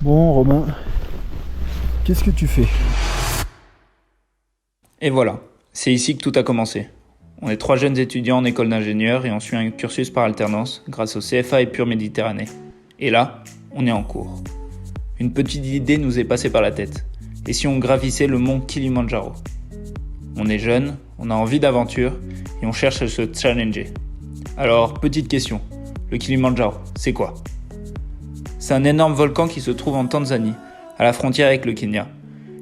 Bon, Romain, qu'est-ce que tu fais? Et voilà, c'est ici que tout a commencé. On est 3 jeunes étudiants en école d'ingénieur et on suit un cursus par alternance grâce au CFA et Pure Méditerranée. Et là, on est en cours. Une petite idée nous est passée par la tête. Et si on gravissait le mont Kilimandjaro? On est jeunes, on a envie d'aventure et on cherche à se challenger. Alors, petite question, le Kilimandjaro, c'est quoi? C'est un énorme volcan qui se trouve en Tanzanie, à la frontière avec le Kenya.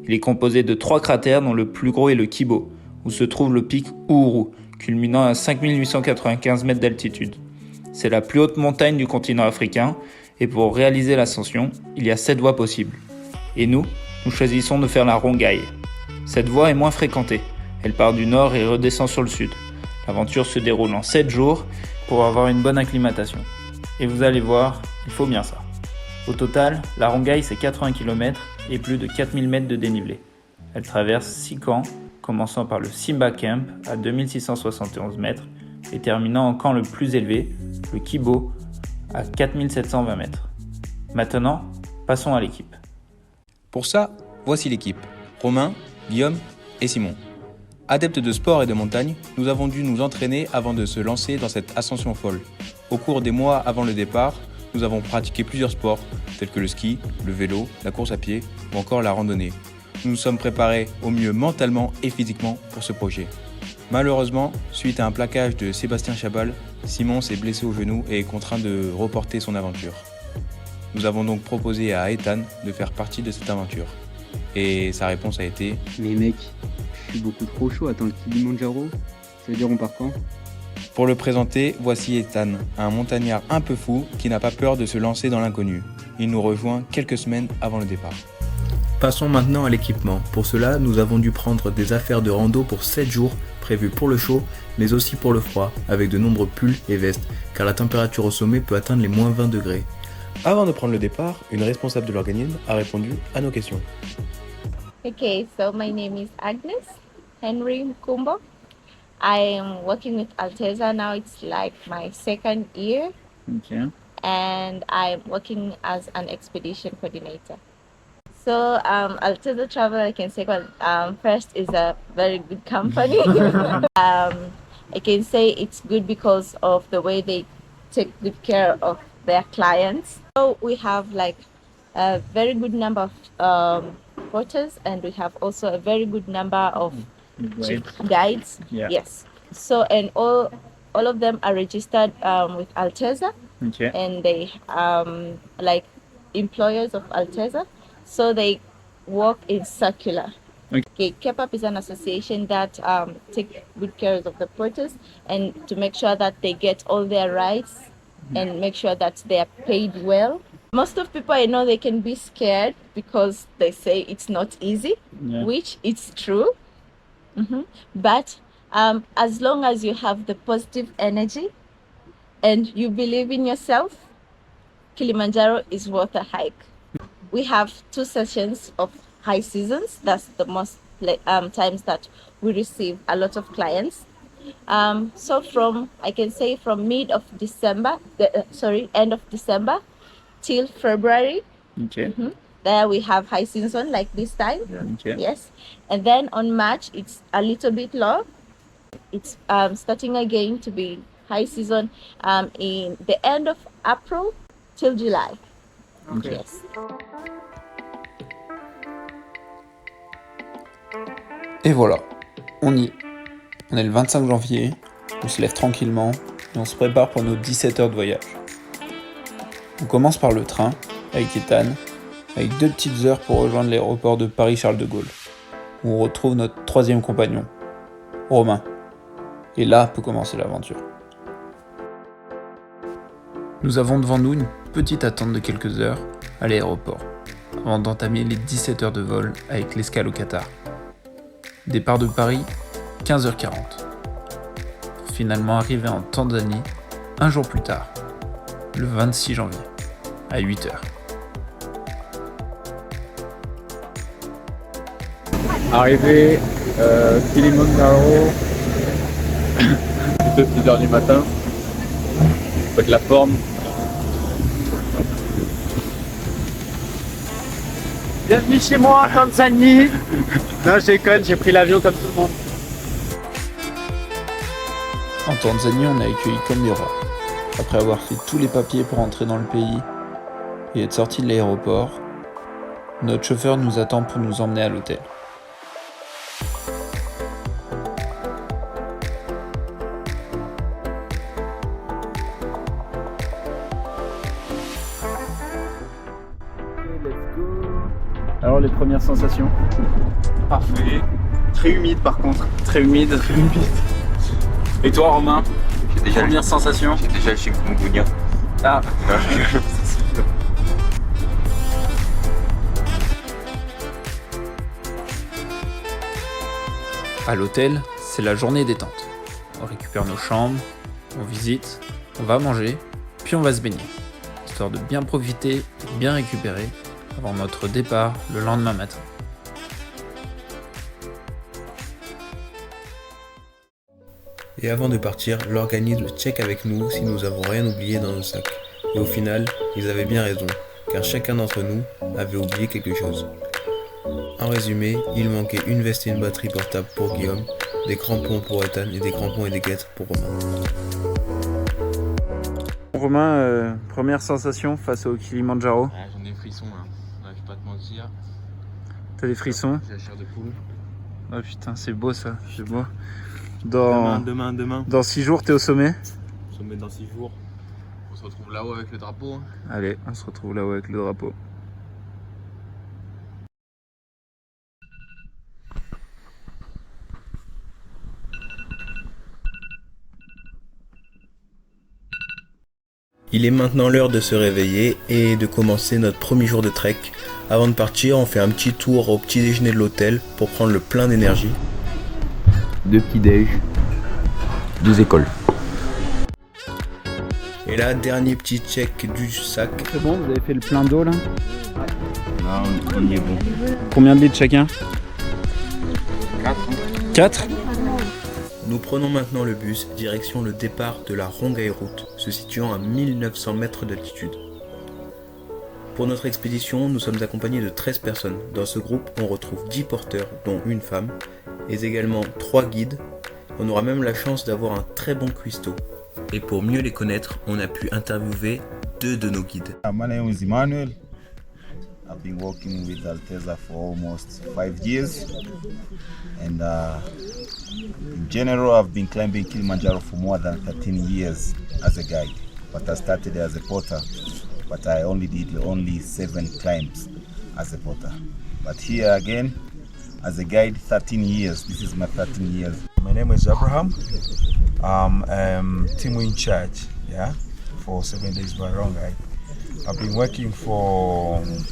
Il est composé de 3 cratères dont le plus gros est le Kibo, où se trouve le pic Uhuru, culminant à 5895 mètres d'altitude. C'est la plus haute montagne du continent africain, et pour réaliser l'ascension, il y a 7 voies possibles. Et nous choisissons de faire la Rongai. Cette voie est moins fréquentée, elle part du nord et redescend sur le sud. L'aventure se déroule en 7 jours pour avoir une bonne acclimatation. Et vous allez voir, il faut bien ça. Au total, la Rongai c'est 80 km et plus de 4000 mètres de dénivelé. Elle traverse 6 camps, commençant par le Simba Camp à 2671 mètres et terminant en camp le plus élevé, le Kibo, à 4720 mètres. Maintenant, passons à l'équipe. Pour ça, voici l'équipe. Romain, Guillaume et Simon. Adeptes de sport et de montagne, nous avons dû nous entraîner avant de se lancer dans cette ascension folle. Au cours des mois avant le départ, nous avons pratiqué plusieurs sports, tels que le ski, le vélo, la course à pied ou encore la randonnée. Nous nous sommes préparés au mieux mentalement et physiquement pour ce projet. Malheureusement, suite à un plaquage de Sébastien Chabal, Simon s'est blessé au genou et est contraint de reporter son aventure. Nous avons donc proposé à Ethan de faire partie de cette aventure. Et sa réponse a été « Mais mec, je suis beaucoup trop chaud, attends le Kilimandjaro, ça veut dire on part quand ?» Pour le présenter, voici Ethan, un montagnard un peu fou qui n'a pas peur de se lancer dans l'inconnu. Il nous rejoint quelques semaines avant le départ. Passons maintenant à l'équipement. Pour cela, nous avons dû prendre des affaires de rando pour 7 jours, prévues pour le chaud, mais aussi pour le froid, avec de nombreux pulls et vestes, car la température au sommet peut atteindre les moins 20 degrés. Avant de prendre le départ, une responsable de l'organisme a répondu à nos questions. Okay, so my name is Agnes Henry Mkumbo. I am working with Alteza now. It's like my second year, Okay. and I'm working as an expedition coordinator. So Alteza Travel, I can say, well, first is a very good company. I can say it's good because of the way they take good care of their clients. So we have like a very good number of porters, and we have also a very good number of guides. Yeah. Yes. So and all of them are registered with Alteza, Okay. and they like employers of Alteza. So they work in circular. Okay, KEPAP is an association that take good care of the porters and to make sure that they get all their rights and make sure that they are paid well. Most of people I know they can be scared because they say it's not easy, which it's true. But as long as you have the positive energy and you believe in yourself, Kilimanjaro is worth a hike. We have 2 sessions of high seasons. That's the most times that we receive a lot of clients. So I can say from end of December till February. Okay. There we have high season like this time. Okay. Yes. And then on March, it's a little bit low. It's starting again to be high season in the end of April till July. Okay. Yes. Et voilà, on y est. On est le 25 janvier, on se lève tranquillement et on se prépare pour nos 17 heures de voyage. On commence par le train, avec Ethan, avec 2 petites heures pour rejoindre l'aéroport de Paris-Charles de Gaulle, où on retrouve notre 3e compagnon, Romain. Et là peut commencer l'aventure. Nous avons devant nous une petite attente de quelques heures à l'aéroport, avant d'entamer les 17 heures de vol avec l'escale au Qatar. Départ de Paris, 15h40. Pour finalement arriver en Tanzanie, un jour plus tard, le 26 janvier, à 8h. Arrivé Kilimandjaro, plutôt 6h du matin, avec la forme. Bienvenue chez moi, Tanzanie. Non, je déconne, j'ai pris l'avion comme tout le monde. En Tanzanie, on a accueilli comme des rois. Après avoir fait tous les papiers pour entrer dans le pays et être sorti de l'aéroport, notre chauffeur nous attend pour nous emmener à l'hôtel. Alors les premières sensations? Parfait. Très humide par contre. Très humide. Et toi Romain? Première sensation? J'ai déjà le chikungunya. Ah. À l'hôtel, c'est la journée détente. On récupère nos chambres, on visite, on va manger, puis on va se baigner, histoire de bien profiter et bien récupérer avant notre départ le lendemain matin. Et avant de partir, l'organisme check avec nous si nous avons rien oublié dans nos sacs. Et au final, ils avaient bien raison, car chacun d'entre nous avait oublié quelque chose. En résumé, il manquait une veste et une batterie portable pour Guillaume, des crampons pour Ethan et des crampons et des guêtres pour Romain. Romain, première sensation face au Kilimandjaro? J'en ai des frissons là, je vais pas te mentir. T'as des frissons? J'ai la chair de poule. Oh putain, c'est beau ça, c'est beau. Demain. Dans 6 jours, t'es au sommet? Sommet dans 6 jours. On se retrouve là-haut avec le drapeau. Allez, on se retrouve là-haut avec le drapeau. Il est maintenant l'heure de se réveiller et de commencer notre premier jour de trek. Avant de partir, on fait un petit tour au petit déjeuner de l'hôtel pour prendre le plein d'énergie. 2 petits déj, 2 écoles. Et là, dernier petit check du sac. C'est bon, vous avez fait le plein d'eau là? Là, on y est bon. Combien de litres chacun? 4. Nous prenons maintenant le bus direction le départ de la Rongai Route, se situant à 1900 mètres d'altitude. Pour notre expédition, nous sommes accompagnés de 13 personnes. Dans ce groupe, on retrouve 10 porteurs, dont une femme, et également 3 guides. On aura même la chance d'avoir un très bon cuistot. Et pour mieux les connaître, on a pu interviewer 2 de nos guides. My name is Emmanuel. I've been working with Alteza for almost 5 years. And in general, I've been climbing Kilimanjaro for more than 13 years as a guide. But I started as a porter, but I only did 7 climbs as a porter. But here again, as a guide, 13 years. This is my 13 years. My name is Abraham. I'm team in charge, for 7 days by Rongai. I've been working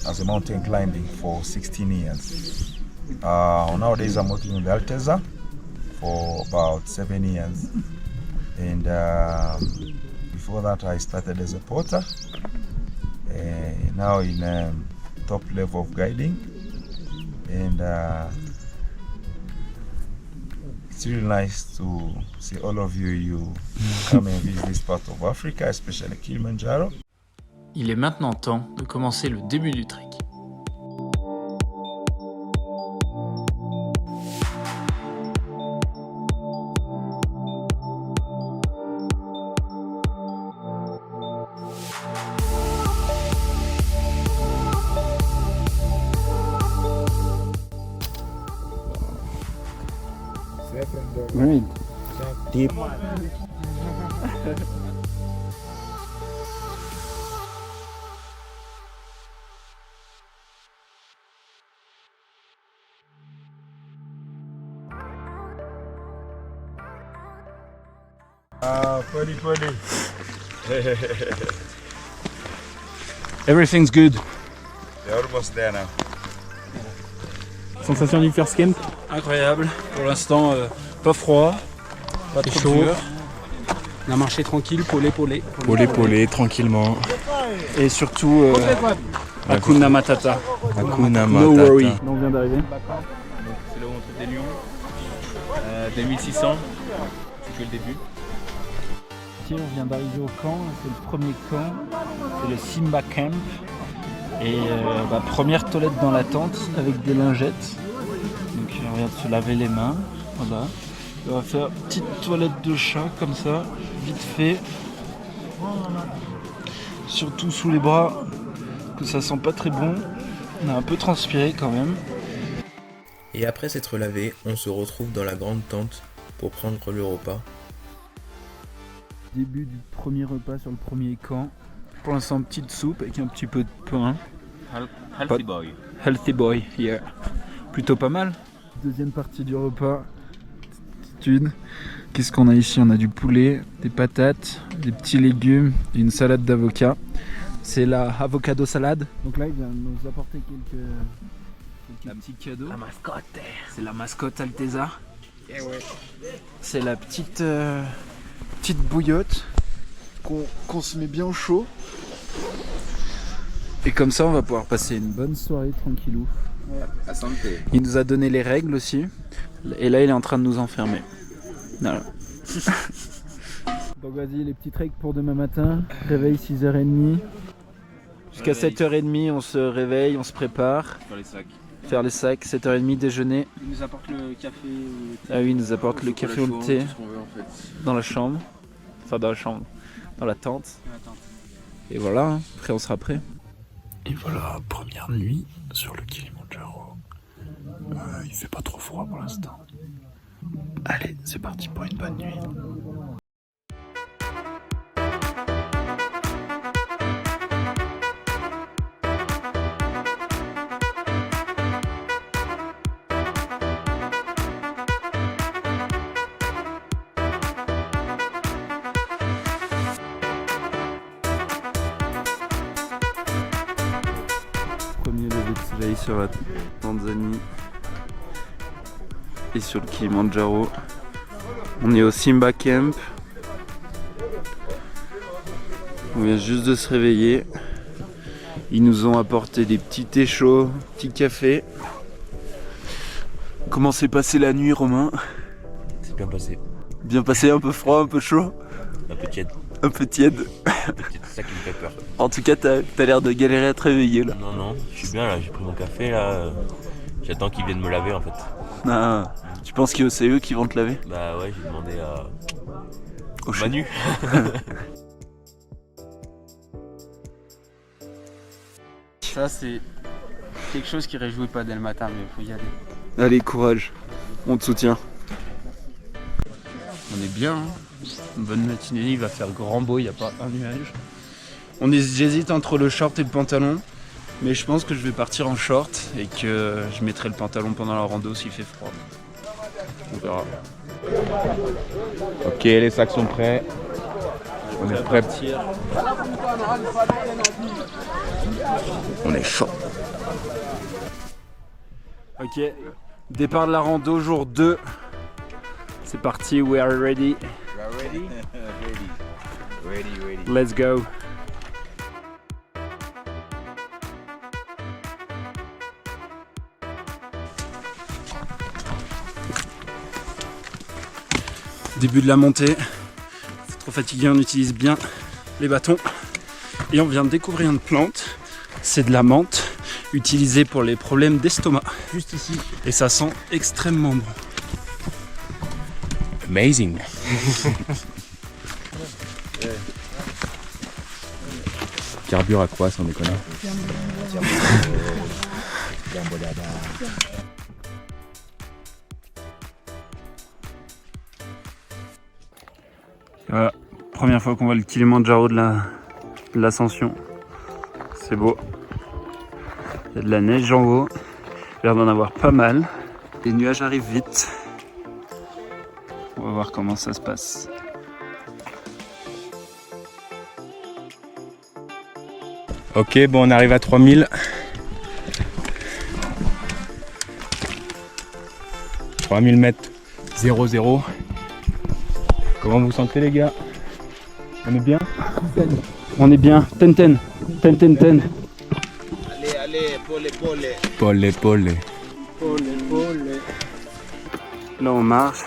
as a mountain climbing for 16 years. Nowadays I'm working with Alteza for about 7 years. And before that I started as a porter. Now in top level of guiding. And it's really nice to see all of you come and visit this part of Africa, especially Kilimanjaro. Il est maintenant temps de commencer le début du trek. Right. Deep. Poli. Everything's good. You're almost there now. Sensation du first camp? Incroyable. Pour l'instant, pas froid, pas trop chaud. On a marché tranquille, polé. Polé, tranquillement. Et surtout, Hakuna Matata. Hakuna No Matata. worry. On vient d'arriver. C'est là où on trouve des lions. Des 1600. C'est que le début. On vient d'arriver au camp, c'est le premier camp, c'est le Simba Camp. Et première toilette dans la tente avec des lingettes. Donc on vient de se laver les mains. Voilà. On va faire une petite toilette de chat comme ça, vite fait. Surtout sous les bras, que ça sent pas très bon. On a un peu transpiré quand même. Et après s'être lavé, on se retrouve dans la grande tente pour prendre le repas. Début du premier repas sur le premier camp. Pour l'instant, petite soupe avec un petit peu de pain. Healthy boy. Healthy boy, yeah. Plutôt pas mal. Deuxième partie du repas. Qu'est-ce qu'on a ici? On a du poulet, des patates, des petits légumes, une salade d'avocat. C'est la avocado salade. Donc là, il vient nous apporter quelques petits cadeaux. La mascotte. C'est la mascotte Alteza. Yeah, ouais. C'est la petite bouillotte qu'on se met bien au chaud. Et comme ça, on va pouvoir passer une bonne soirée tranquillou. À santé. Il nous a donné les règles aussi. Et là, il est en train de nous enfermer. Voilà. Donc vas-y, les petites règles pour demain matin. Réveil 6h30. Jusqu'à 7h30, on se réveille, on se prépare. Faire les sacs. 7h30, déjeuner. Il nous apporte le café ou le thé. Ah oui, il nous apporte le café ou le thé. Dans la chambre. Enfin, dans la chambre. Dans la tente. Et voilà, hein. Après on sera prêt. Et voilà, première nuit sur le Kilimandjaro. Il fait pas trop froid pour l'instant. Allez, c'est parti pour une bonne nuit. Premier lever de soleil sur la Tanzanie et sur le Kilimandjaro. On est au Simba Camp. On vient juste de se réveiller. Ils nous ont apporté des petits thés chauds, petits cafés. Comment s'est passée la nuit, Romain? C'est bien passé. Bien passé, un peu froid, un peu chaud? Un peu tiède. Un peu tiède. C'est ça qui me fait peur. En tout cas, t'as l'air de galérer à te réveiller là. Non, je suis bien là, j'ai pris mon café là. J'attends qu'ils viennent me laver en fait. Ah, tu penses que c'est eux qui vont te laver? Bah ouais, j'ai demandé à Au Manu. Ça c'est quelque chose qui réjouit pas dès le matin, mais il faut y aller. Allez, courage, on te soutient. On est bien, hein. Une bonne matinée, il va faire grand beau, il n'y a pas un nuage. J'hésite entre le short et le pantalon, mais je pense que je vais partir en short et que je mettrai le pantalon pendant la rando s'il fait froid. On verra. Ok, les sacs sont prêts. On est prêts. On est chaud. Ok, départ de la rando, jour 2. C'est parti, we are ready. Ready. Let's go. Début de la montée. C'est trop fatigué, on utilise bien les bâtons. Et on vient de découvrir une plante. C'est de la menthe utilisée pour les problèmes d'estomac. Juste ici. Et ça sent extrêmement bon. Amazing. Carbure à quoi sans déconner? Voilà, première fois qu'on voit le Kilimandjaro de l'ascension. C'est beau. Il y a de la neige en haut. Il a l'air d'en avoir pas mal. Les nuages arrivent vite. On va voir comment ça se passe. Ok, bon, on arrive à 3000. 3000 mètres, 0-0. Comment vous sentez les gars? On est bien? On est bien. Ten. Allez, pole. Pole. Là on marche.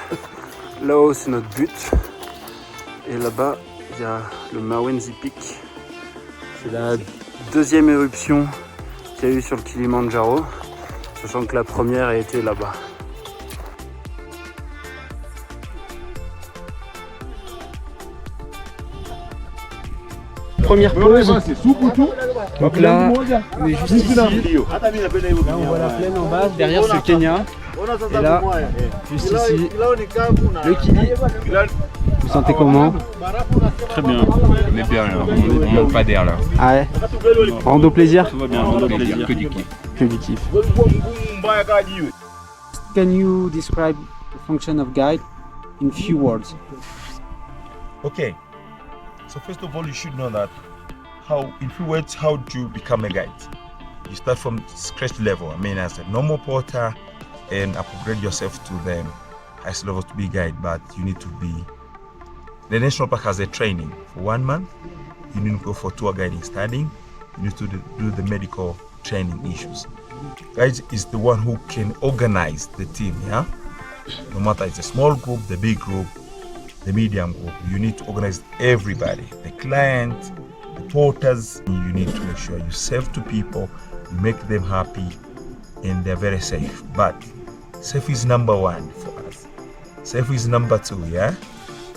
Là-haut c'est notre but. Et là-bas il y a le Mawenzi Peak. C'est la deuxième éruption qu'il y a eu sur le Kilimandjaro, sachant que la première a été là-bas. Première pause. Donc là, on est juste ici. Là, on voit la plaine en bas. Derrière, c'est le Kenya. Et là, juste ici, le Kili. Vous sentez comment? Très bien. On est bien là. On manque pas d'air là. Ah ouais. Rando plaisir? Tout va bien, rando plaisir. Que du kiff. Que du kiff. Can you describe the function of guide in few words? Okay. So first of all, you should know that in few words, how do you become a guide? You start from scratch level. I mean, as a normal porter, and upgrade yourself to the highest level to be a guide. But you need to be. The national park has a training for 1 month. You need to go for tour guiding studying. You need to do the medical training issues. Guide is the one who can organize the team. Yeah. No matter it's a small group, the big group, the medium group, you need to organize everybody, the client, the porters. You need to make sure you serve to people, you make them happy, and they're very safe. But safe is number 1 for us. Safe is number 2, yeah?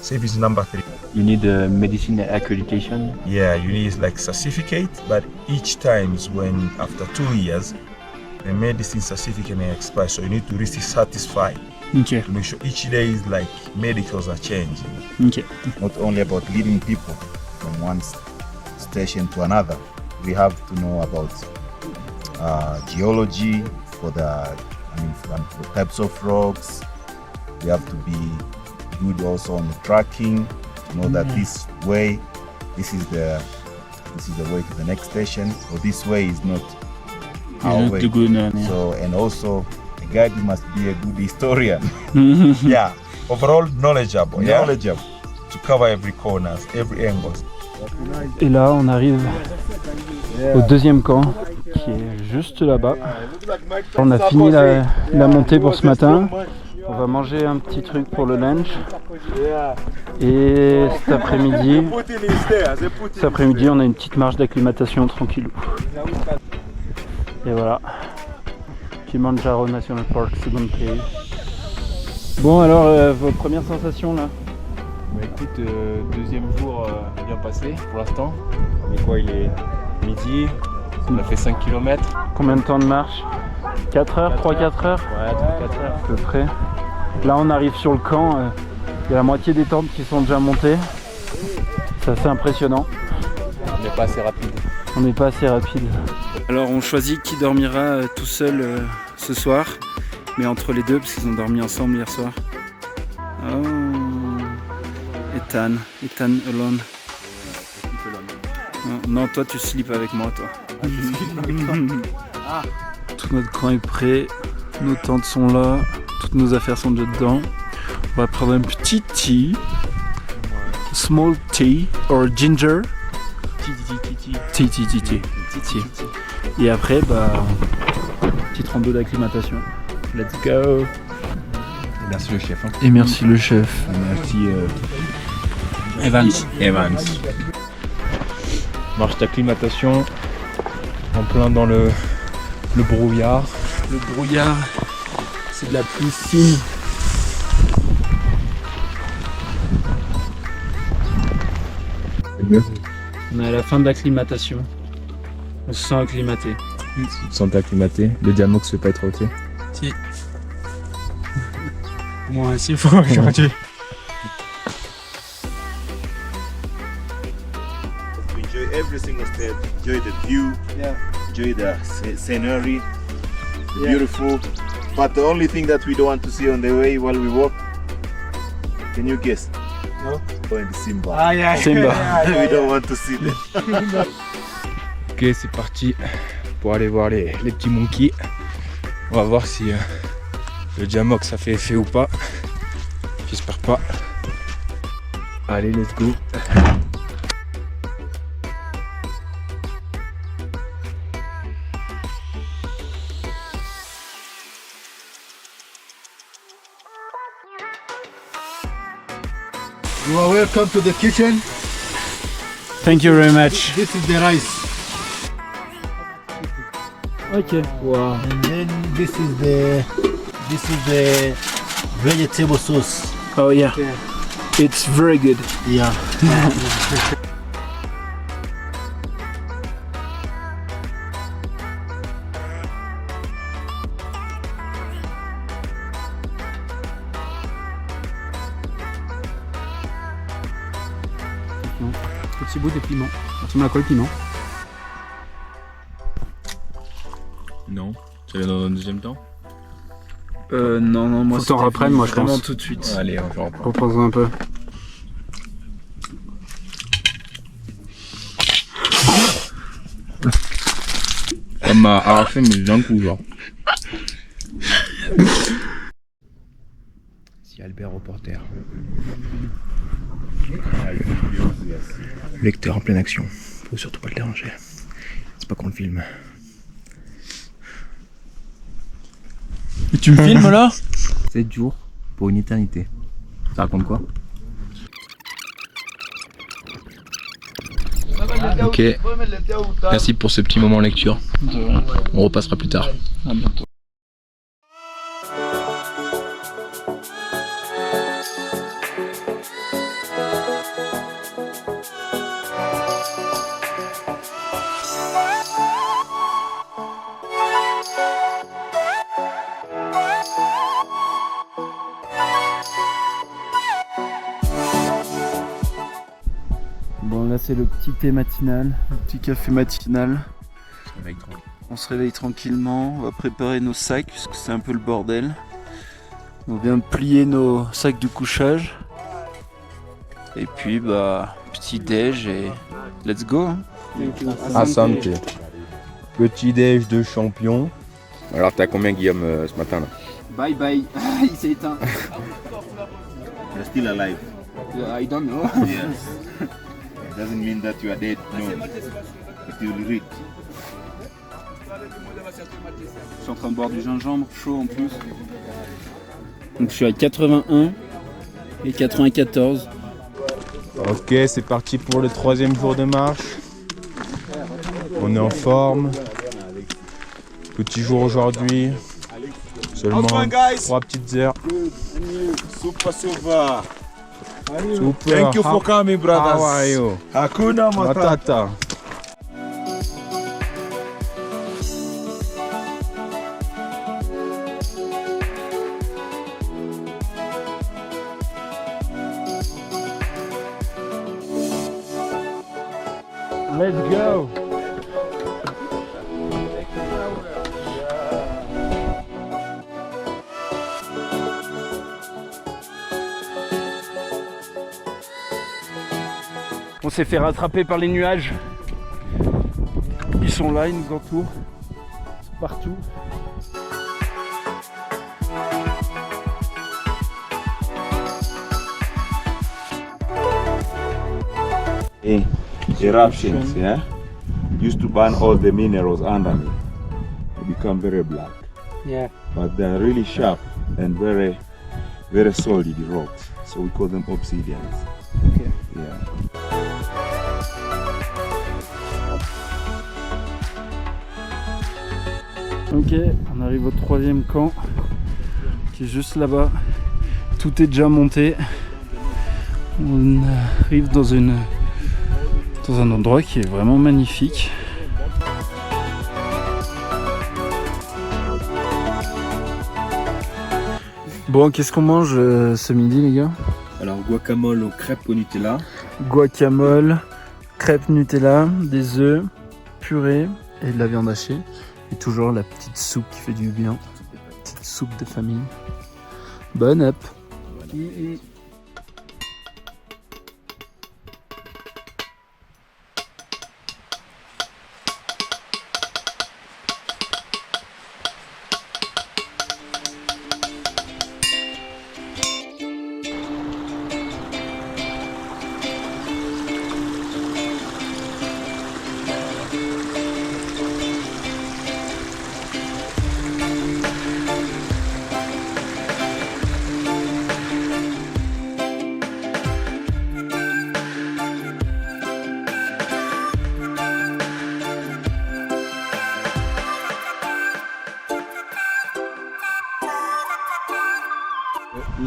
Safe is number 3. You need a medicine accreditation? Yeah, you need like certificate, but each time when after 2 years, the medicine certificate may expire, so you need to receive satisfied. Okay. To make sure each day is like medicals are changing. Okay. Not only about leading people from one station to another, we have to know about geology for for types of rocks. We have to be good also on the tracking to know that this is the way to the next station, or this way is not our way. So, and also a guide must be a good historian. Yeah, overall knowledgeable. Yeah? Knowledgeable. To cover every corner, every angle. Et là, on arrive au deuxième camp, qui est juste là-bas. On a fini la montée pour ce matin. On va manger un petit truc pour le lunch. Et cet après-midi, on a une petite marche d'acclimatation tranquillou. Et voilà. Kilimandjaro National Park, second day. Bon, alors, vos premières sensations là? Bah écoute, deuxième jour bien passé pour l'instant. Mais quoi, il est midi, on a fait 5 km. Combien de temps de marche? 4 heures, 3-4 heures? Ouais, 3-4 heures. À peu près. Là on arrive sur le camp, il y a la moitié des tentes qui sont déjà montées. C'est assez impressionnant. On n'est pas assez rapide. On n'est pas assez rapide. Alors on choisit qui dormira tout seul ce soir. Mais entre les deux, parce qu'ils ont dormi ensemble hier soir. Oh, Ethan alone. Non, toi tu slips avec moi, toi. Tout notre camp est prêt, nos tentes sont là, toutes nos affaires sont déjà dedans. On va prendre un petit tea, small tea or ginger. Tea. Et après, petite rando d'acclimatation. Let's go. Merci le chef. Hein. Et merci le chef. Merci Evans. Marche d'acclimatation en plein dans le brouillard. Le brouillard, c'est de la pluie fine. On est à la fin de l'acclimatation. On se sent acclimaté. Tu te sens acclimaté? Le diamant se fait pas être ôté? Si. Moi aussi, il faut aujourd'hui. Enjoy every single step, enjoy the view, enjoy the scenery, the beautiful. But the only thing that we don't want to see on the way while we walk, can you guess? No? The Simba. Simba. We don't want to see that. Ok, c'est parti pour aller voir les petits monkeys. On va voir si le Jamox ça fait effet ou pas. J'espère pas. Allez, let's go. You are welcome to the kitchen. Thank you very much. This is the rice. Okay. Wow. And then this is the vegetable sauce. Oh yeah. It's very good. Yeah. Petit bout de piment. Tu mets à quoi le piment? Non. Ça vient dans un deuxième temps? Non, moi faut que t'en reprennes, moi je pense. Vraiment tout de suite. Allez, on reprend. Reprends-en un peu. Ça m'a arraché mais d'un coup genre. Si Albert reporter. Lecteur en pleine action. Faut surtout pas le déranger. C'est pas qu'on le filme. Et tu me filmes là? 7 jours pour une éternité. Ça raconte quoi? Ok. Merci pour ce petit moment lecture. On repassera plus tard. À bientôt. Bon là c'est le petit thé matinal, le petit café matinal. On se réveille tranquillement, on va préparer nos sacs puisque c'est un peu le bordel. On vient de plier nos sacs de couchage. Et puis bah petit déj et let's go hein. Asante. Petit déj de champion. Alors t'as combien Guillaume ce matin là? Bye bye. Il s'est éteint. You're still alive. I don't know. Yes. It doesn't mean that you are dead, no. But you'll read. Je suis en train de boire du gingembre chaud en plus. Donc je suis à 81 et 94. Ok, c'est parti pour le 3e jour de marche. On est en forme. Petit jour aujourd'hui. Seulement 3 petites heures. Super, super. Super. Thank you for coming, brothers. How are you? Hakuna Matata. Matata. Let's go. On s'est fait rattraper par les nuages. Ils sont là, ils nous entourent. Partout. Eruptions, yeah, used to burn all the minerals underneath. They become very black. Yeah. But they are really sharp and very, very solid rocks. So we call them obsidians. Okay. Yeah. Ok, on arrive au 3e camp qui est juste là-bas. Tout est déjà monté. On arrive dans un endroit qui est vraiment magnifique. Bon, qu'est-ce qu'on mange ce midi les gars? Alors guacamole aux crêpes au Nutella. Guacamole, crêpes Nutella, des œufs, purée et de la viande hachée. Et toujours la petite soupe qui fait du bien. Petite soupe de famille. Bonne up.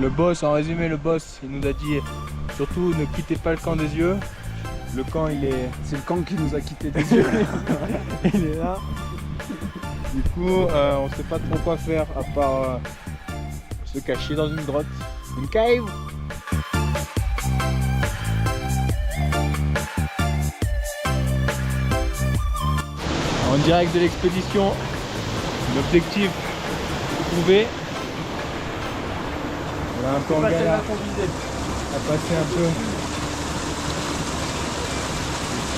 Le boss, en résumé, le boss, il nous a dit surtout ne quittez pas le camp des yeux. Le camp, c'est le camp qui nous a quitté des yeux. Il est là. Du coup, on sait pas trop quoi faire à part se cacher dans une grotte, une cave. En direct de l'expédition, l'objectif trouvé. On a un peu en galère à passer un peu.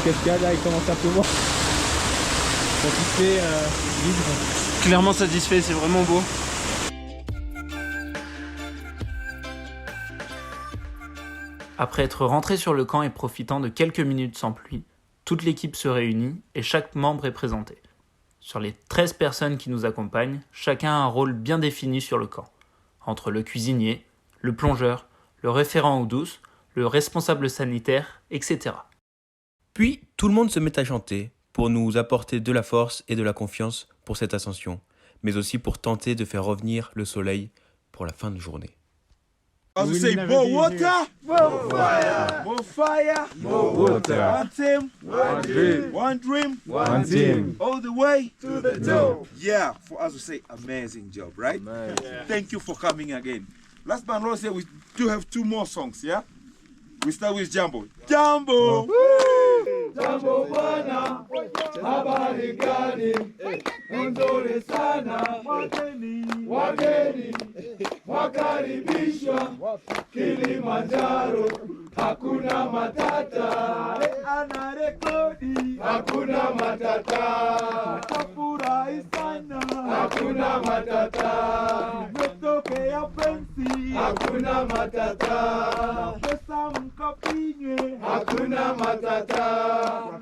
Qu'est-ce qu'il y a là, il commence un peu voir. Satisfait, libre. Clairement satisfait, c'est vraiment beau. Après être rentré sur le camp et profitant de quelques minutes sans pluie, toute l'équipe se réunit et chaque membre est présenté. Sur les 13 personnes qui nous accompagnent, chacun a un rôle bien défini sur le camp. Entre le cuisinier, le plongeur, le référent eau douce, le responsable sanitaire, etc. Puis, tout le monde se met à chanter pour nous apporter de la force et de la confiance pour cette ascension, mais aussi pour tenter de faire revenir le soleil pour la fin de journée. As we say, more water, more fire, more fire, more water. One team, one dream, one dream, one team. All the way to the top. Yeah, for us to say, amazing job, right? Yeah. Thank you for coming again. Last but not least, we do have 2 more songs, yeah? We start with Jambo. Jambo! Jambo bwana, habari gani? Nzuri sana, wageni wakaribishwa Kilimanjaro, hakuna matata, ana rekodi, hakuna matata, tafurahi sana, hakuna matata, metokea pensi, hakuna matata, pesa mkapinywe, hakuna matata,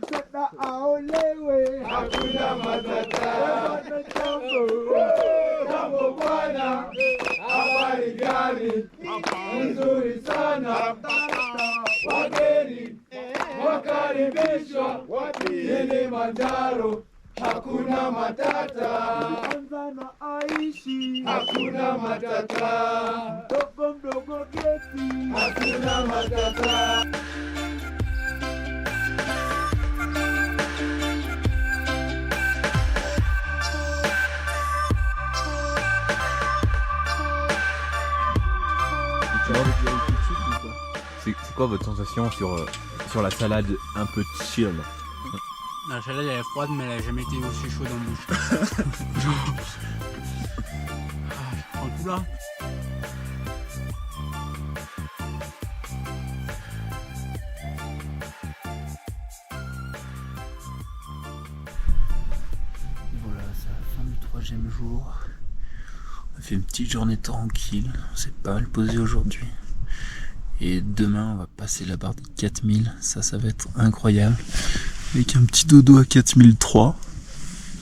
mseda aolewe, hakuna matata, Jambo bwana, habari gani? Nzuri sana, wageni wakaribishwa Kilimanjaro, hakuna matata, Tanzania aishi, hakuna matata, dogo mdogo geti, hakuna matata. C'est quoi votre sensation sur la salade un peu chill? La salade elle est froide mais elle a jamais été aussi chaude en bouche. Je prends le coup là. Voilà, c'est la fin du 3e jour. On a fait une petite journée tranquille, on s'est pas mal posé aujourd'hui. Et demain on va passer la barre des 4000, ça va être incroyable. Avec un petit dodo à 4003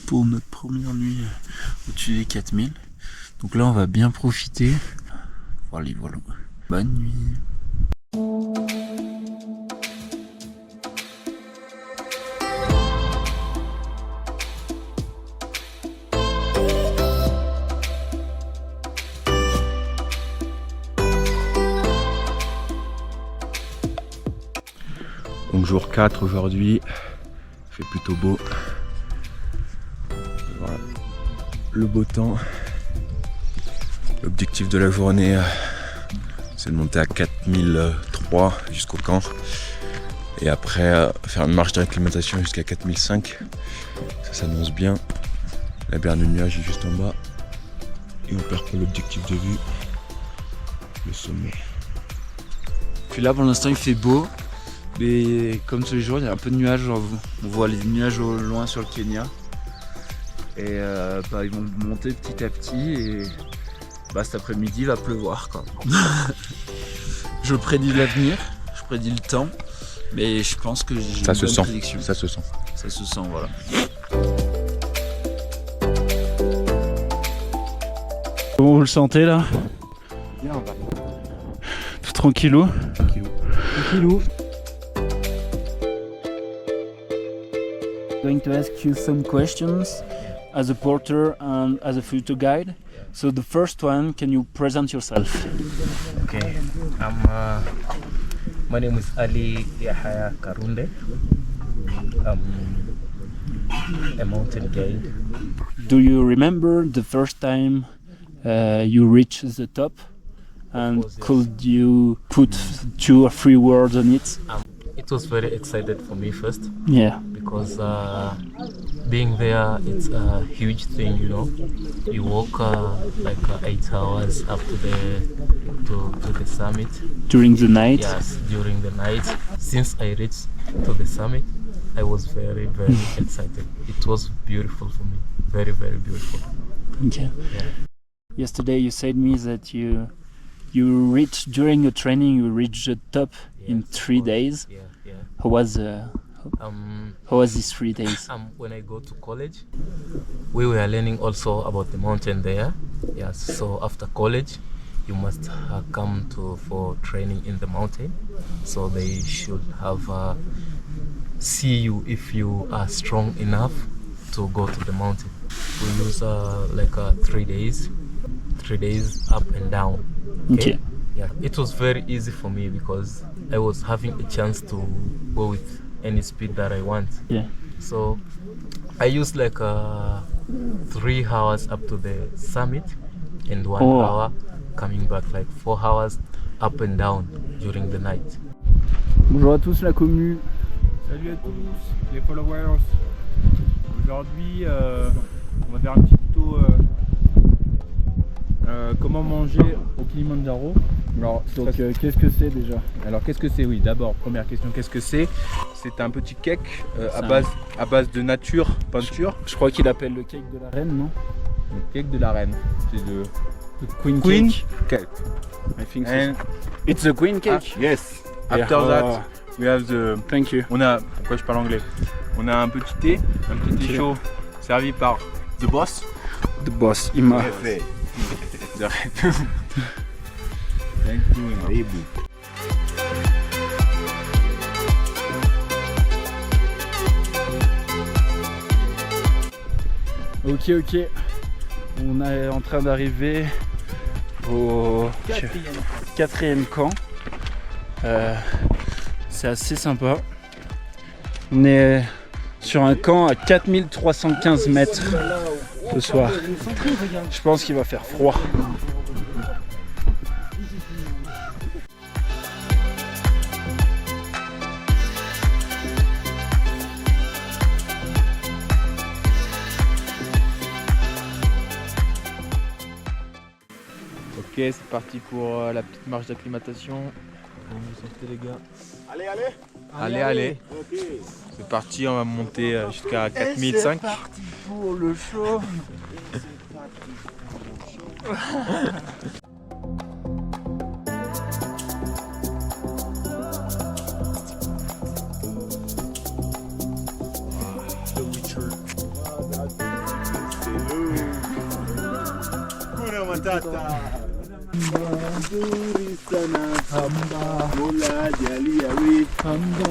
pour notre première nuit au-dessus des 4000. Donc là on va bien profiter. Voilà. Bonne nuit. Donc jour 4 aujourd'hui, il fait plutôt beau. Voilà. Le beau temps. L'objectif de la journée, c'est de monter à 4003 jusqu'au camp. Et après faire une marche d'acclimatation jusqu'à 4005. Ça s'annonce bien. La berge de nuages est juste en bas. Et on perd pas l'objectif de vue. Le sommet. Puis là pour l'instant il fait beau. Mais comme tous les jours, il y a un peu de nuages, on voit les nuages au loin sur le Kenya. Et ils vont monter petit à petit et cet après-midi il va pleuvoir quoi. Je prédis l'avenir, je prédis le temps, mais je pense que j'ai une bonne prédiction. Ça se sent. Ça se sent, voilà. Comment vous le sentez là? Bien, tout tranquillou. Tranquillou. Going to ask you some questions as a porter and as a photo guide. So the first one, can you present yourself? Okay, my name is Ali Yahya Karunde. I'm a mountain guide. Do you remember the first time you reached the top? And could you put 2 or 3 words on it? It was very excited for me first. Yeah. Because being there, it's a huge thing, you know. You walk like 8 hours up to the summit. During the night? Yes, during the night. Since I reached to the summit, I was very, very excited. It was beautiful for me. Very, very beautiful. Okay. Yeah. Yesterday you said me that you reached, during your training, you reached the top in 3 days. Yeah. How was these 3 days? When I go to college, we were learning also about the mountain there. Yes, so after college, you must come for training in the mountain. So they should have see you if you are strong enough to go to the mountain. We use 3 days. 3 days up and down. Okay. Yeah, it was very easy for me because I was having a chance to go with any speed that I want. Yeah. So I used 3 hours up to the summit and 1 hour coming back, 4 hours up and down during the night. Bonjour à tous la commu. Salut à tous les followers. Aujourd'hui, on va faire un petit tuto comment manger au Kilimandjaro. Alors, donc, qu'est-ce que c'est déjà? Alors, qu'est-ce que c'est? Oui, d'abord, première question, qu'est-ce que c'est? C'est un petit cake à base de nature, peinture. Je crois qu'il appelle le cake de la reine, non? Le cake de la reine. C'est de queen cake. I think so. It's a queen cake? Yes. After that, we have the... Thank you. On a... Pourquoi je parle anglais? On a un petit thé chaud servi par The Boss. The Boss, il m'a... Thank you, baby. Ok. On est en train d'arriver au 4e camp. C'est assez sympa. On est sur un camp à 4315 mètres ce soir. Je pense qu'il va faire froid. Ok, c'est parti pour la petite marche d'acclimatation. Comment vous sentez les gars? Allez. Okay. C'est parti, on va monter jusqu'à 4005. C'est parti pour le show. Kuna Matata. Nzuri sana Hamba Mola jalia we Hamba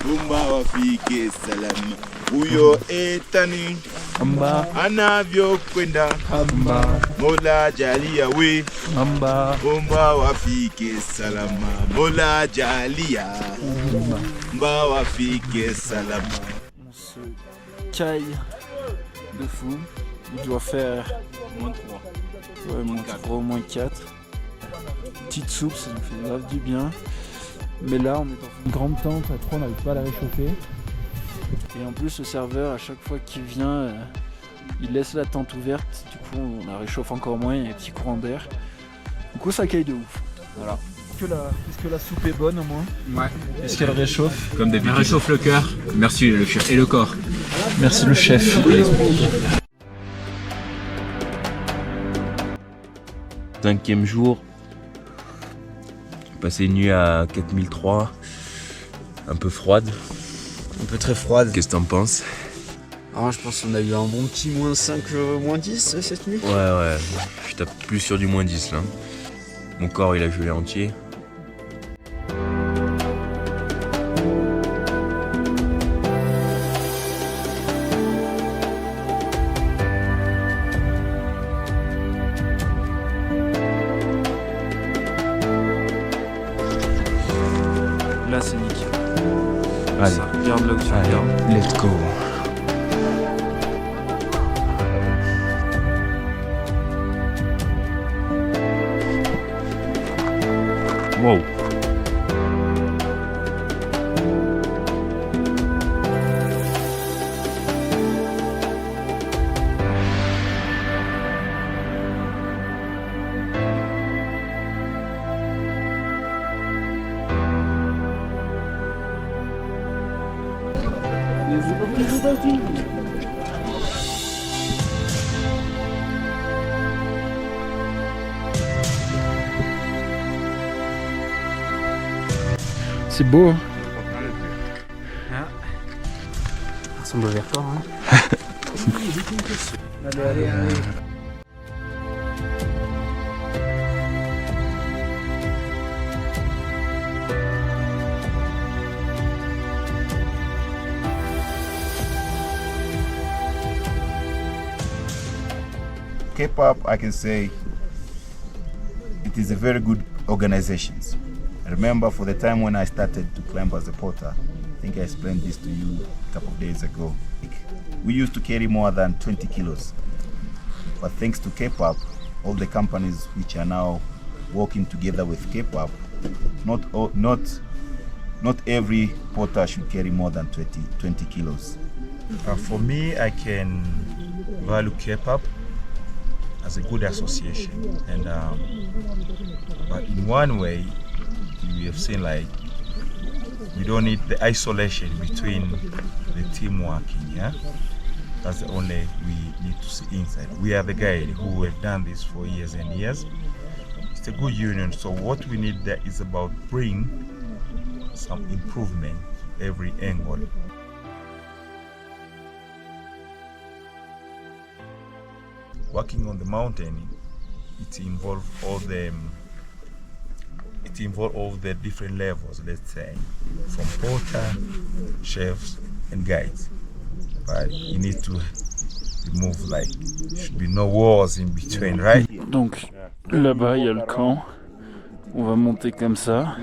Umba wafike salama huyo etani Hamba anavyokwenda Hamba Mola jalia we Hamba Umba wafike salama Mola jalia Umba wafike salama. On se caille de fou. Il doit faire moins 3. Ouais, moins 3, moins 4. Petite soupe, ça nous fait grave du bien. Mais là, on est dans une grande tente, à 3, on n'arrive pas à la réchauffer. Et en plus, le serveur, à chaque fois qu'il vient, il laisse la tente ouverte. Du coup, on la réchauffe encore moins, il y a un petit courant d'air. Du coup, ça caille de ouf. Voilà. Est-ce que la soupe est bonne au moins? Ouais. Est-ce qu'elle réchauffe? Comme d'habitude. Elle réchauffe le cœur. Merci le chef. Et le corps. Merci le chef. Cinquième jour, passé une nuit à 4003, un peu froide. Un peu très froide. Qu'est-ce que t'en penses? Je pense qu'on a eu un bon petit moins 5, moins 10 cette nuit. Ouais, je tape plus sur du moins 10 là. Mon corps il a gelé entier. de là où tu regardes. Let's go. Wow. C'est beau. Hein. Ça ressemble au Vercors. Hein. Allez. K-pop, I can say it is a very good organization. I remember for the time when I started to climb as a porter, I think I explained this to you a couple of days ago. We used to carry more than 20 kilos. But thanks to K-pop, all the companies which are now working together with K-pop, not every porter should carry more than 20 kilos. For me, I can value K-pop as a good association, and but in one way, we have seen like we don't need the isolation between the team working. Yeah, that's the only we need to see inside. We are the guys who have done this for years and years. It's a good union. So what we need there is about bring some improvement every angle. Working on the mountain, it involves all the different levels, let's say, from porter, chefs, and guides. But you need to remove like there should be no walls in between, right? Donc là-bas il y a le camp. On va monter comme ça.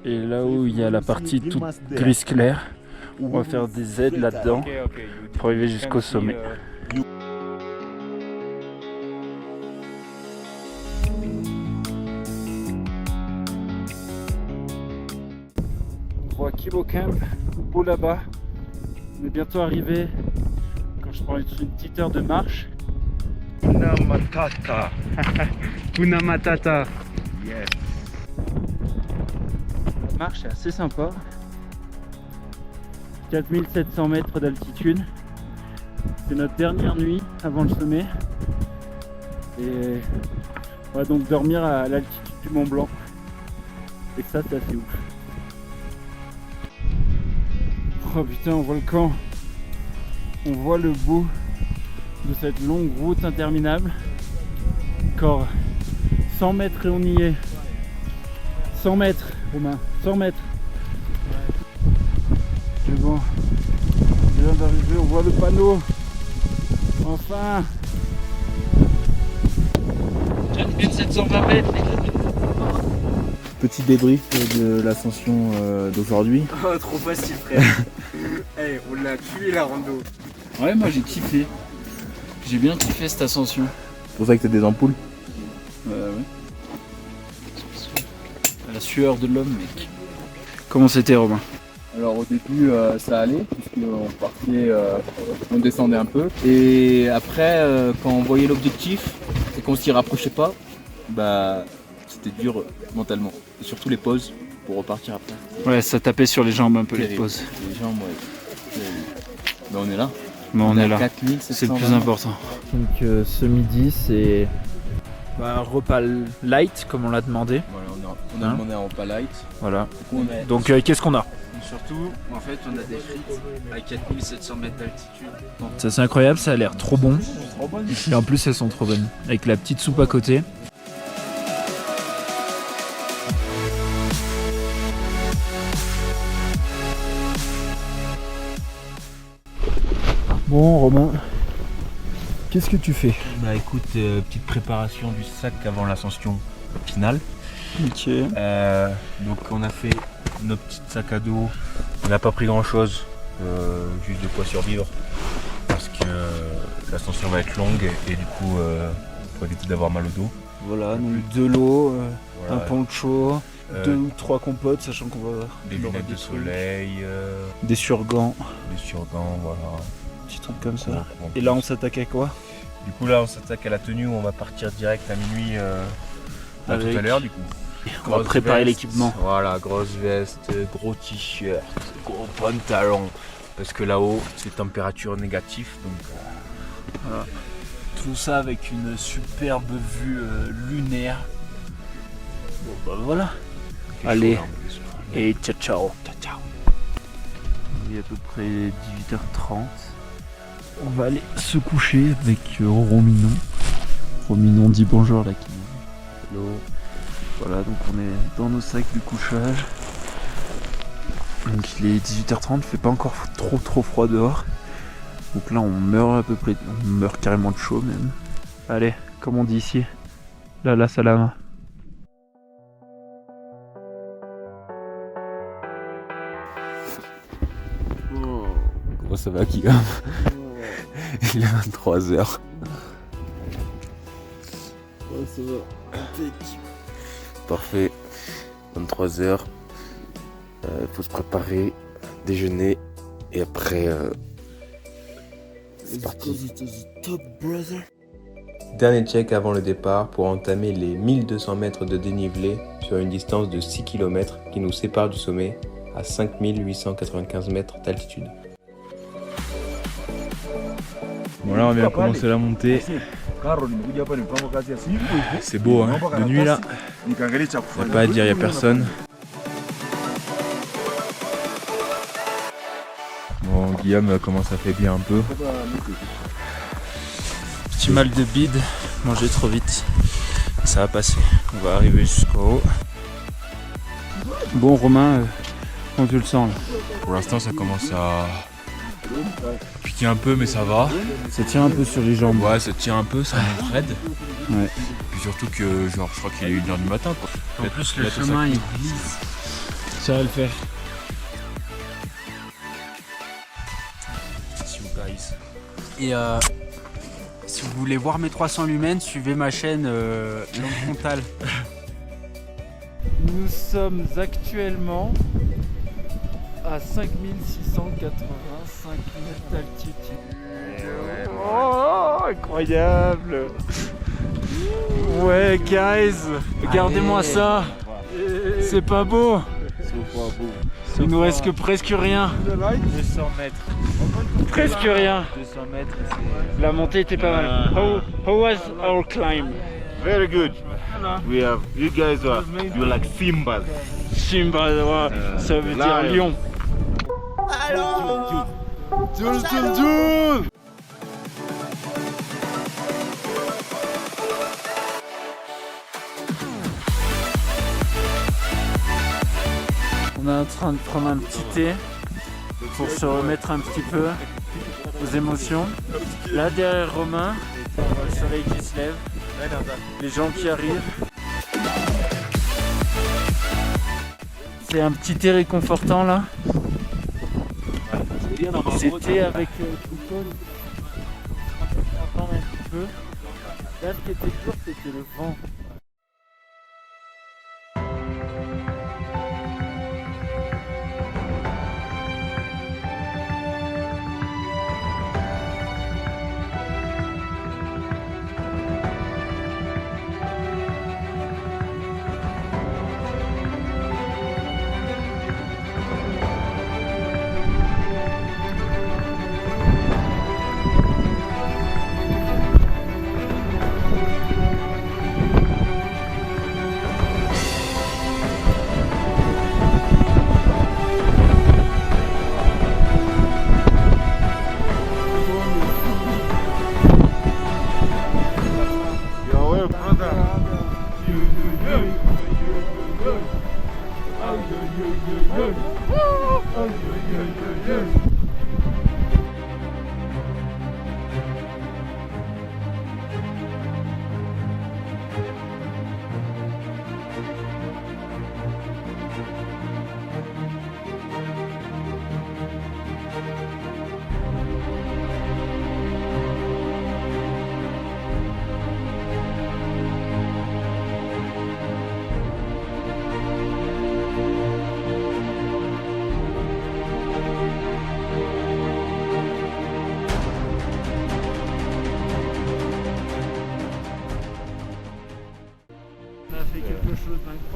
Et là où il y a la partie toute grise claire, on va faire des aides là-dedans pour arriver jusqu'au sommet. Kibo Camp, beau là-bas. On est bientôt arrivé. Quand je prends une petite heure de marche. Hakuna Matata. Hakuna Matata. Yes. La marche est assez sympa. 4700 mètres d'altitude. C'est notre dernière nuit avant le sommet. Et on va donc dormir à l'altitude du Mont Blanc. Et ça, c'est assez ouf. Oh putain, on voit le camp, on voit le bout de cette longue route interminable. Encore 100 mètres et on y est. 100 mètres, Romain, 100 mètres. C'est bon, on vient d'arriver, on voit le panneau. Enfin 4720 mètres. Petit débrief de l'ascension d'aujourd'hui. Oh, trop facile, frère. Hey, on l'a tué la rando. Ouais, moi j'ai kiffé. J'ai bien kiffé cette ascension. C'est pour ça que t'as des ampoules. Ouais. La sueur de l'homme, mec. Comment c'était, Romain? Alors au début ça allait puisqu'on partait, on descendait un peu. Et après quand on voyait l'objectif et qu'on s'y rapprochait pas, bah c'était dur mentalement. Et surtout les pauses pour repartir après. Ouais, ça tapait sur les jambes un peu les pauses. Les jambes, ouais. Bah on est là. Mais on est là. 4720. C'est le plus important. Donc ce midi c'est un repas light comme on l'a demandé. Voilà, on a demandé un repas light. Voilà. Donc qu'est-ce qu'on a? Surtout, en fait, on a des frites à 4700 mètres d'altitude. Ça c'est incroyable, ça a l'air trop bon. Et en plus elles sont trop bonnes. Avec la petite soupe à côté. Bon Romain, qu'est-ce que tu fais? Bah écoute, petite préparation du sac avant l'ascension finale. Ok. Donc on a fait nos petits sacs à dos On n'a pas pris grand chose, juste de quoi survivre. Parce que l'ascension va être longue et du coup, pour éviter d'avoir mal au dos. Voilà, donc de l'eau, Voilà. un poncho, 2 ou 3 compotes, sachant qu'on va... Des lunettes de soleil. Des surgants. Des surgants, voilà. Petits trucs comme ça. Bon, Et là, on s'attaque à quoi? Du coup, là, on s'attaque à la tenue. On va partir direct à minuit tout à l'heure, du coup. On va préparer l'équipement. Voilà, grosse veste, gros t-shirt, gros pantalon. Parce que là-haut, c'est température négative. Donc, voilà. Tout ça avec une superbe vue lunaire. Bon bah voilà. Allez, et ciao ciao. Ciao. Il est à peu près 18h30. On va aller se coucher avec Rominon. Rominon dit bonjour là qui. Hello. Voilà, donc on est dans nos sacs du couchage. Donc il est 18h30, il fait pas encore trop froid dehors. Donc là on meurt à peu près, on meurt carrément de chaud même. Allez, comme on dit ici, la salama. Comment ça va, Guillaume? Il est 23h. Ouais, ça va. Parfait. 23h. Faut se préparer, déjeuner et après c'est parti. Dernier check avant le départ pour entamer les 1200 mètres de dénivelé sur une distance de 6 km qui nous sépare du sommet à 5895 mètres d'altitude. Bon là on vient commencer la montée. C'est beau hein, de nuit là. Y'a pas à dire, y'a personne. Bon Guillaume commence à faiblir un peu. Petit mal de bide, manger trop vite. Ça va passer, on va arriver jusqu'au haut. Bon Romain, comment tu le sens là? pour l'instant, ça commence à piquer un peu, mais ça va. Ça tient un peu sur les jambes. Ouais, ça tient un peu, ça monte raide. Ouais. Puis surtout que, genre, je crois qu'il est 1h du matin, quoi. En plus, le chemin il glisse. Ça va le faire. Et si vous voulez voir mes 300 lumens, suivez ma chaîne Langue Frontale. Nous sommes actuellement à 5685 mètres d'altitude. Oh, incroyable! Ouais, guys, regardez-moi ça! C'est pas beau! Il nous reste que presque rien. 200 mètres. Presque rien. 200 mètres. La montée était pas mal. How was our climb? Very good. We have, you guys are, you're like Simbas. Simba, ouais, ça veut dire lion. Jules. On est en train de prendre un petit thé pour se remettre un petit peu aux émotions. Là derrière Romain, le soleil qui se lève, les gens qui arrivent. C'est un petit thé réconfortant là. C'était avec Coupon. Attendre un petit peu. Là ce qui était dur c'était le vent.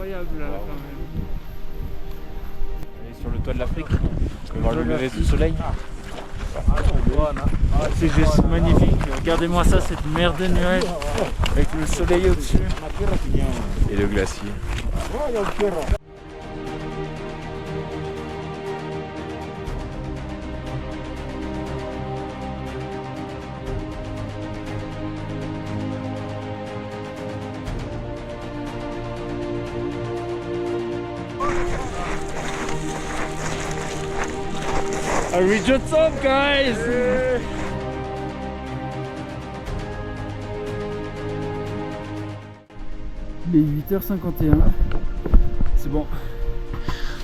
incroyable là quand même. On est sur le toit de l'Afrique, on peut voir le lever du soleil. C'est juste magnifique, regardez-moi ça, cette mer de nuages avec le soleil au-dessus. Et le glacier. I reach the top, guys! Il est 8h51. C'est bon.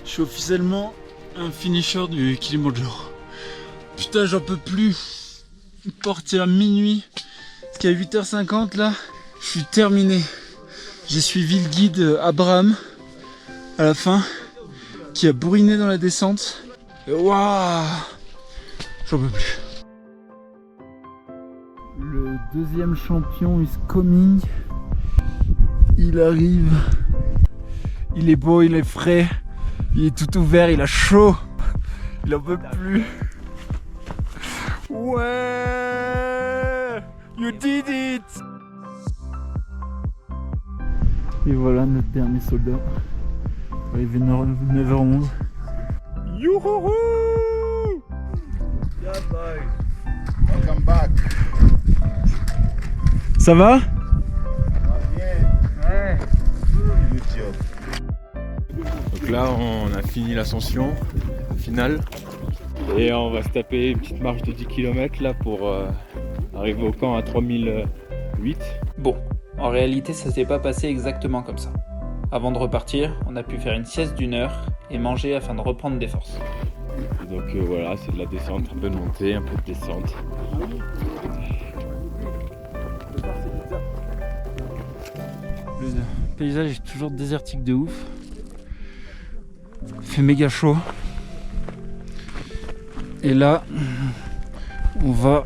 Je suis officiellement un finisher du Kilimandjaro. Putain, j'en peux plus. Porté à minuit. Parce qu'à 8h50 là, je suis terminé. J'ai suivi le guide Abraham à la fin, qui a bourriné dans la descente. Waouh, j'en peux plus. Le deuxième champion is coming. Il arrive. Il est beau, il est frais. Il est tout ouvert, il a chaud. Il en peut plus. Ouais, you did it. Et voilà notre dernier soldat. Arrivé 9h11. Youhouhou! Yeah, boy. Welcome back. Ça va? Ouais. Good job. Donc là, on a fini l'ascension finale. Et on va se taper une petite marche de 10 km là pour arriver au camp à 3008. Bon, en réalité, ça s'est pas passé exactement comme ça. Avant de repartir, on a pu faire une sieste d'1 heure et manger afin de reprendre des forces. Et donc voilà, c'est de la descente, un peu de montée, un peu de descente. Le paysage est toujours désertique de ouf. Il fait méga chaud. Et là, on va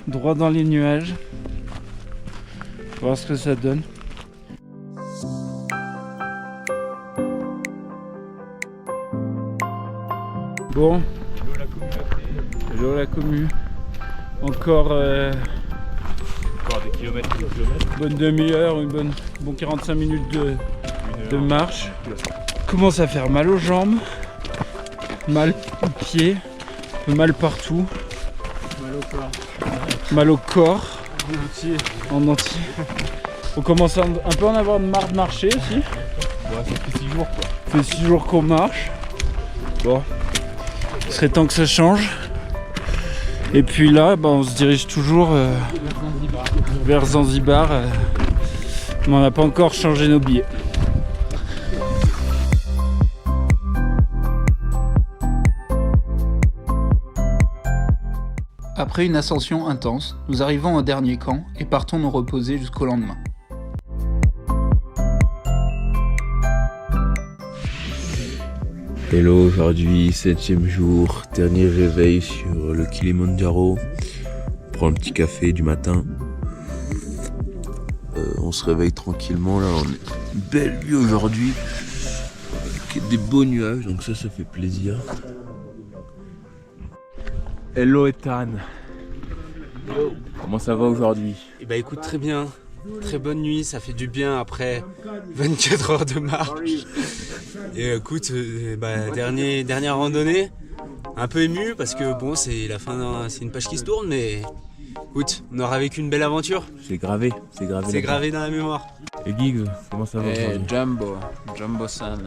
droit dans les nuages. On va voir ce que ça donne. Bon, hello la commu. Encore des kilomètres, bonne demi-heure, bon 45 minutes de marche. Commence à faire mal aux jambes, mal aux pieds, mal partout. Mal au corps. En entier. On commence un peu à en avoir marre de marcher aussi. Ouais, ça fait 6 jours quoi. Ça fait 6 jours qu'on marche. Bon. Il serait temps que ça change. Et puis là, on se dirige toujours vers Zanzibar. Mais on n'a pas encore changé nos billets. Après une ascension intense, nous arrivons au dernier camp et partons nous reposer jusqu'au lendemain. Hello, aujourd'hui 7e jour, dernier réveil sur le Kilimandjaro. On prend un petit café du matin. On se réveille tranquillement, là on est une belle vue aujourd'hui. Avec des beaux nuages, donc ça fait plaisir. Hello Ethan. Comment ça va aujourd'hui? Eh bah écoute, très bien. Très bonne nuit, ça fait du bien après 24 heures de marche. Et écoute, dernière randonnée, un peu ému parce que bon, c'est la fin, c'est une page qui se tourne, mais écoute, on aura vécu une belle aventure. C'est gravé dans la mémoire. Et Giggs, comment ça va aujourd'hui? Jumbo-san.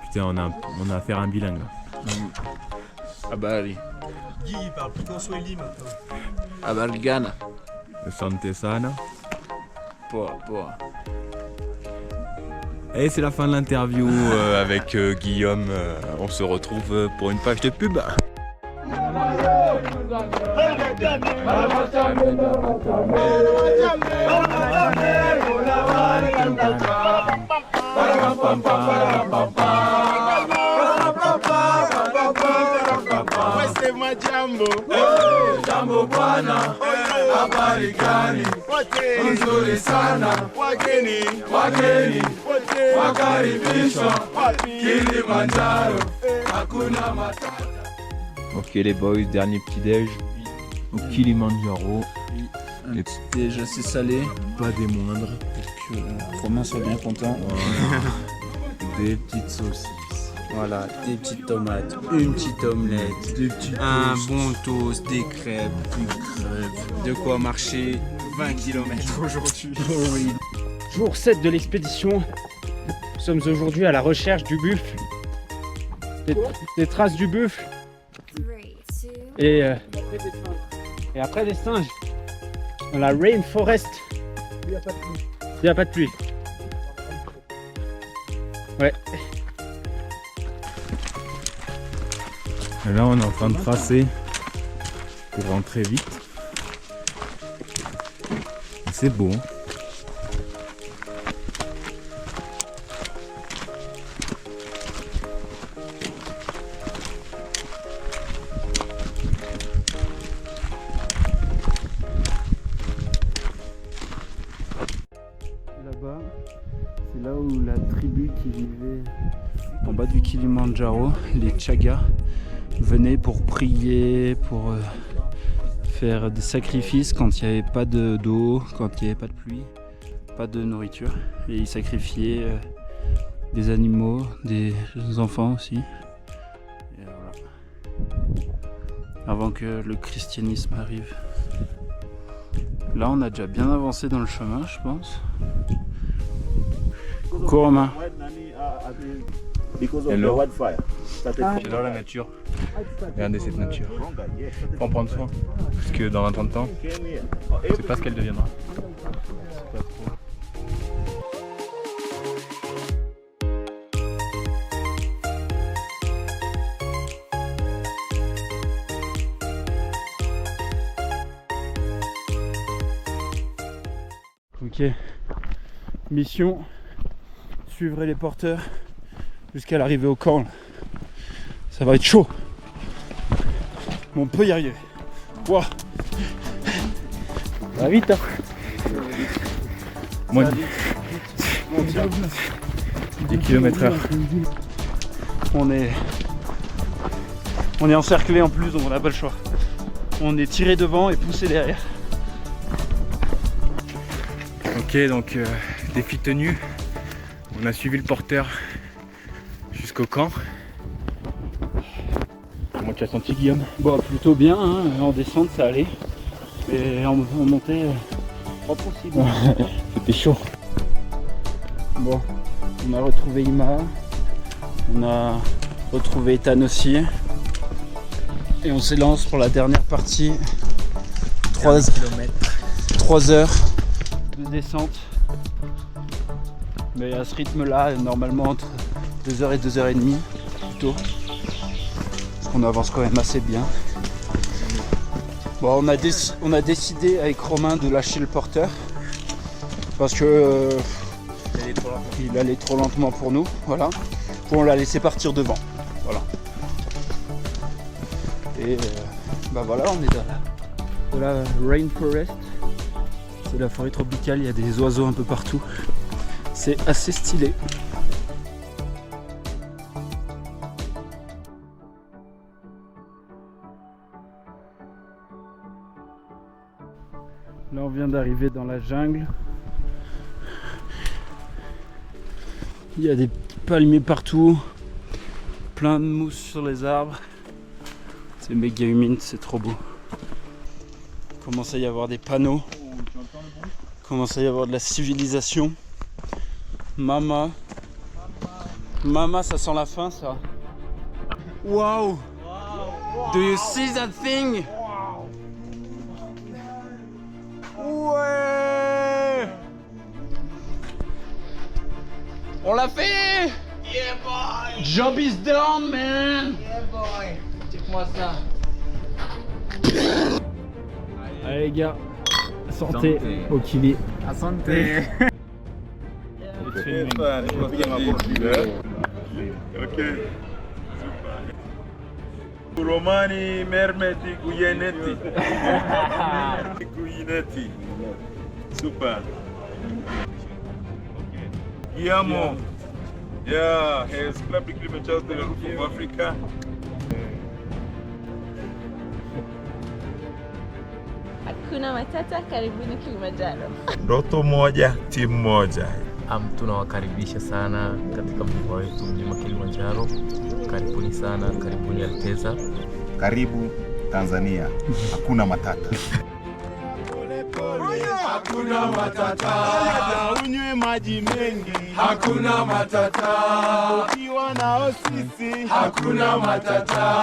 Putain, on a affaire à un bilingue. Habari. Guy, il parle plus qu'en Swahili maintenant. Habari Ghana. Santé sana. Poa. Et c'est la fin de l'interview avec Guillaume. On se retrouve pour une page de pub. Jambo bwana, habari gani? Nzuri sana, wageni, Ok les boys, dernier petit déj au Kilimanjaro. Un petit déj assez salé. Pas des moindres. Pour que Romain soit bien content. Voilà. Des petites saucisses. Voilà, des petites tomates, une petite omelette, un bon toast, des crêpes, de quoi marcher 20 km aujourd'hui. Oui. Jour 7 de l'expédition. Nous sommes aujourd'hui à la recherche du buffle. Des traces du buffle. Et après des singes. Dans la rainforest. Il n'y a pas de pluie. Ouais. Et là on est en train de tracer pour rentrer vite. C'est beau. Là-bas, c'est là où la tribu qui vivait en bas du Kilimanjaro, les Chaga, venait pour prier, pour faire des sacrifices quand il n'y avait pas d'eau, quand il n'y avait pas de pluie, pas de nourriture. Et ils sacrifiaient des animaux, des enfants aussi. Et voilà. Avant que le christianisme arrive. Là, on a déjà bien avancé dans le chemin, je pense. Coucou Romain. Hello. J'adore la nature. Regardez cette nature. Faut en prendre soin. Parce que dans 20 ans de temps, on sait pas ce qu'elle deviendra. C'est pas trop. Ok. Mission, suivre les porteurs jusqu'à l'arrivée au camp. Ça va être chaud. Mais on peut y arriver. Wow. Ça va vite hein. Moins de 10 km/h. On est encerclé en plus, donc on n'a pas le choix. On est tiré devant et poussé derrière. Ok, donc défi tenu. On a suivi le porteur jusqu'au camp. Comment tu as senti, Guillaume? Bon, plutôt bien, hein. En descente ça allait. Et en montée, pas possible. C'était chaud. Bon, on a retrouvé Ima, on a retrouvé Ethan aussi. Et on s'élance pour la dernière partie. 3 heures de descente. Mais à ce rythme-là, normalement entre 2h et 2h30 plutôt. Parce qu'on avance quand même assez bien. Bon, on a décidé avec Romain de lâcher le porteur. Parce que il allait trop lentement pour nous. Voilà. On l'a laissé partir devant. Voilà. Et bah voilà, on est dans la rainforest. C'est la forêt tropicale, il y a des oiseaux un peu partout. C'est assez stylé. Là on vient d'arriver dans la jungle. Il y a des palmiers partout. Plein de mousse sur les arbres. C'est méga humide, c'est trop beau. Il commence à y avoir des panneaux. Il commence à y avoir de la civilisation. Mama. Mama, ça sent la fin ça. Wow! Do you see that thing? Ouais! On l'a fait! Yeah boy! Job is done, man! Yeah boy! Check-moi ça! Allez les gars, sortez au Kili. À santé! Romani mermeti guyeneti. Guyeneti. Super. Guillermo, Yeah, he has climbed Kilimanjaro, the roof of Africa. Hakuna Matata, karibuni Kilimanjaro. Ndoto moja, timu moja. Tunawakaribisha sana katika mkoa wetu mlima Kilimanjaro. Karibuni sana, karibuni Alteza. Karibu Tanzania. Hakuna matata. Hakuna matata. Unywe maji mengi. Hakuna matata. Ukiwa nao sisi. Hakuna matata.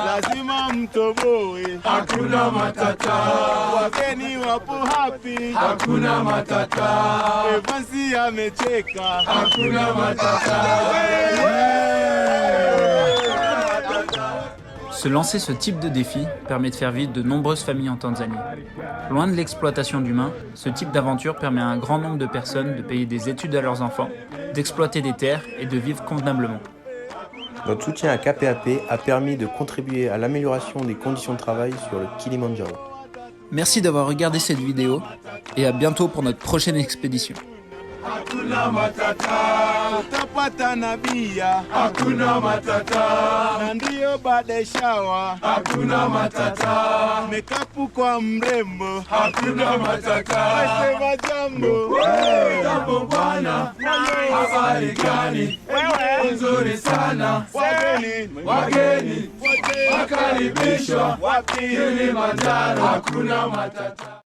Lazima mtoboe. Hakuna matata. Wageni wapo happy. Hakuna matata. Evansi amecheka. Hakuna matata. Se lancer ce type de défi permet de faire vivre de nombreuses familles en Tanzanie. Loin de l'exploitation d'humains, ce type d'aventure permet à un grand nombre de personnes de payer des études à leurs enfants, d'exploiter des terres et de vivre convenablement. Notre soutien à KPAP a permis de contribuer à l'amélioration des conditions de travail sur le Kilimandjaro. Merci d'avoir regardé cette vidéo et à bientôt pour notre prochaine expédition. Hakuna matata, utapata nabia. Hakuna matata, na ndio baada shawa. Hakuna matata, mekapu kwa mrembo. Hakuna matata, sema jambo. Jambo bwana, habari gani? Nzuri sana. Wageni wakaribishwa Kilimanjaro. Hakuna matata.